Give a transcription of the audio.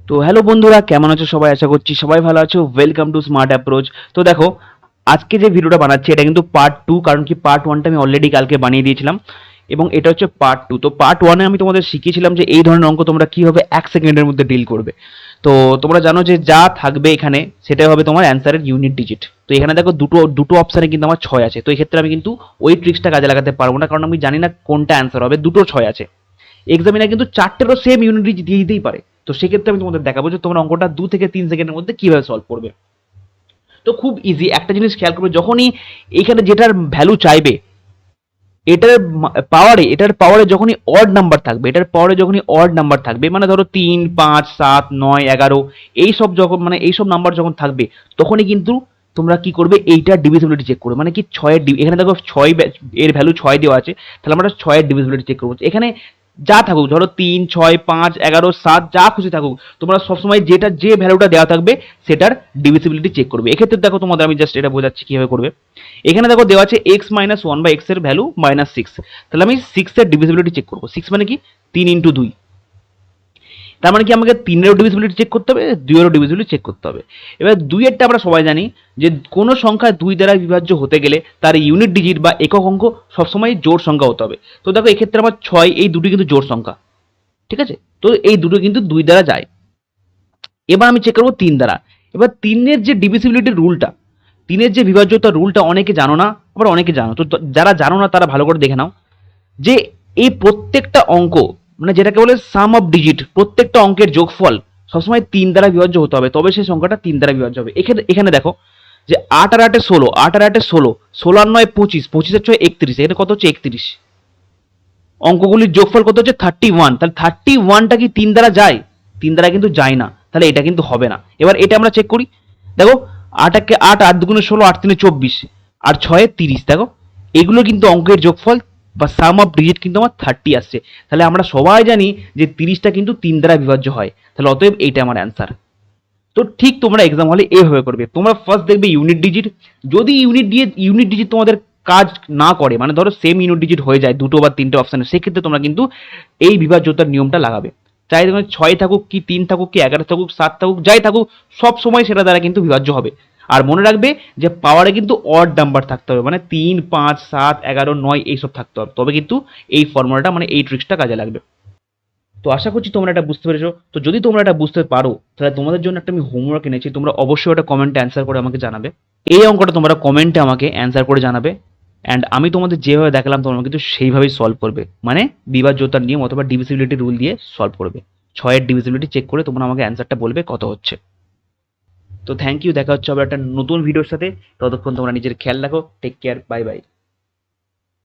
তো হ্যালো বন্ধুরা, কেমন আছো সবাই? আশা করছি সবাই ভালো আছো। Welcome to smart approach. তো দেখো, আজকে যে ভিডিওটা বানাচ্ছি এটা কিন্তু পার্ট টু, কারণ কি পার্ট ওয়ানটা আমি অলরেডি কালকে বানিয়ে দিয়েছিলাম এবং এটা হচ্ছে পার্ট টু। তো পার্ট ওয়ানে আমি তোমাদের শিখিয়েছিলাম যে এই ধরনের অঙ্ক তোমরা কীভাবে 1 সেকেন্ডের মধ্যে ডিল করবে। তো তোমরা জানো যে যা থাকবে এখানে সেটাই হবে তোমার অ্যান্সারের ইউনিট ডিজিট। তো এখানে দেখো দুটো দুটো অপশানে কিন্তু আমার 6 আছে। তো এই ক্ষেত্রে আমি কিন্তু ওই ট্রিক্সটা কাজে লাগাতে পারবো না, কারণ আমি জানি না কোনটা অ্যান্সার হবে। দুটো 6 আছে, এক্সামিনার কিন্তু চারটেরও সেম ইউনিট দিয়ে দিতেই পারে। তো সেক্ষেত্রে আমি তোমাদের দেখাবো যে তোমরা অঙ্কটা 2 থেকে 3 সেকেন্ডের মধ্যে কিভাবে সলভ করবে। তো খুব ইজি, একটা জিনিস খেয়াল করবে, যখনই এখানে যেটার ভ্যালু চাইবে এটার পাওয়ারে যখনই অড নাম্বার থাকবে, এটার পাওয়ারে যখনই অড নাম্বার থাকবে, মানে ধরো 3, 5, 7, 9, 11, এইসব যখন মানে এইসব নাম্বার যখন থাকবে, তখনই কিন্তু তোমরা কি করবে, এইটার ডিভিজিবিলিটি চেক করবে। মানে কি এখানে দেখো 6 এর ভ্যালু 6 দেওয়া আছে, তাহলে আমরা 6 এর ডিভিজিবিলিটি চেক করবো। এখানে যা থাকুক, ধরো 3, 6, 5, 11, 7 যা খুশি থাকুক, তোমরা সবসময় যে ভ্যালুটা দেওয়া থাকবে সেটার ডিভিজিবিলিটি চেক করবে। এক্ষেত্রে দেখো তোমাদের আমি জাস্ট এটা বোঝাচ্ছি কিভাবে করবে। এখানে দেখো দেওয়া আছে x-1 বা x এর ভ্যালু -6, তাহলে আমি 6 এর ডিভিজিবিলিটি চেক করবো। 6 মানে কি 3 × 2, তার মানে কি আমাকে 3 এরও ডিভিজিবিলিটি চেক করতে হবে, 2 এরও ডিভিজিবিলিটি চেক করতে হবে। এবার 2 এরটা আমরা সবাই জানি যে কোনো সংখ্যা 2 দ্বারা বিভাজ্য হতে গেলে তার ইউনিট ডিজিট বা একক অঙ্ক সবসময় জোড় সংখ্যা হতে হবে। তো দেখো এক্ষেত্রে আমার 6, এই দুটি কিন্তু জোড় সংখ্যা, ঠিক আছে? তো এই দুটো কিন্তু 2 দ্বারা যায়। এবার আমি চেক করবো 3 দ্বারা। এবার 3-এর যে ডিভিজিবিলিটির রুলটা, 3-এর যে বিভাজ্যতার রুলটা অনেকে জানো না, আবার অনেকে জানো। তো যারা জানো না তারা ভালো করে দেখে নাও যে এই প্রত্যেকটা অঙ্ক, মানে যেটাকে বলে সাম অফ ডিজিট, প্রত্যেকটা অঙ্কের যোগফল সবসময় 3 দ্বারা বিভাজ্য হতে হবে, তবে সেই সংখ্যাটা 3 দ্বারা বিভাজ্য হবে। এখানে দেখো যে 8 আর 8 16, 8 আর 8 16, 16 আর 9 25, 25 আর 6 31, এখানে কত হচ্ছে 31। অঙ্কগুলির যোগফল কত হচ্ছে 31। তাহলে 31টা কি 3 দ্বারা যায়? 3 দ্বারা কিন্তু যায় না, তাহলে এটা কিন্তু হবে না। এবার এটা আমরা চেক করি। দেখো 8 একে 8, 8 2 16, 8 3 24, আর 6 30। দেখো এগুলো কিন্তু অঙ্কের যোগফল বা সাম অফ ডিজিট কিন্তু আমার 30 আসছে। তাহলে আমরা সবাই জানি যে 30টা কিন্তু 3 দ্বারা বিভাজ্য হয়। তাহলে অতএব এইটা আমার অ্যান্সার। তো ঠিক তোমরা এক্সাম হলে এইভাবে করবে। তোমরা ফার্স্ট দেখবে ইউনিট ডিজিট, যদি ইউনিট ডিজিট তোমাদের কাজ না করে, মানে ধরো সেম ইউনিট ডিজিট হয়ে যায় দুটো বা তিনটে অপশানে, সেক্ষেত্রে তোমরা কিন্তু এই বিভাজ্যতার নিয়মটা লাগাবে। চাই তোমার 6 থাকুক কি 3 থাকুক কি 11 থাকুক 7 থাকুক যাই থাকুক, সব সময় সেটা দ্বারা কিন্তু বিভাজ্য হবে। আর মনে রাখবে যে পাওয়ারে কিন্তু অড নাম্বার থাকতে হবে, মানে 3, 5, 7, 11, 9 এইসব থাকতে হবে, তবে কিন্তু এই ফর্মুলাটা মানে এই ট্রিক্সটা কাজে লাগবে। তো আশা করছি তোমরা এটা বুঝতে পেরেছো। তো যদি তোমরা এটা বুঝতে পারো, তাহলে তোমাদের জন্য একটা আমি হোমওয়ার্ক এনেছি, তোমরা অবশ্যই ওটা কমেন্টে অ্যান্সার করে আমাকে জানাবে। এই অঙ্কটা তোমরা কমেন্টে আমাকে অ্যান্সার করে জানাবে, অ্যান্ড আমি তোমাদের যেভাবে দেখালাম তোমরা কিন্তু সেইভাবেই সলভ করবে, মানে বিভাজ্যতার নিয়ম অথবা ডিভিজিবিলিটি রুল দিয়ে সলভ করবে। 6-এর ডিভিজিবিলিটি চেক করে তোমরা আমাকে অ্যান্সারটা বলবে কত হচ্ছে। তো থ্যাংক ইউ, দেখা হচ্ছে আবার একটা নতুন ভিডিওর সাথে। ততক্ষণ তোমরা নিজের খেয়াল রাখো, টেক কেয়ার, বাই বাই।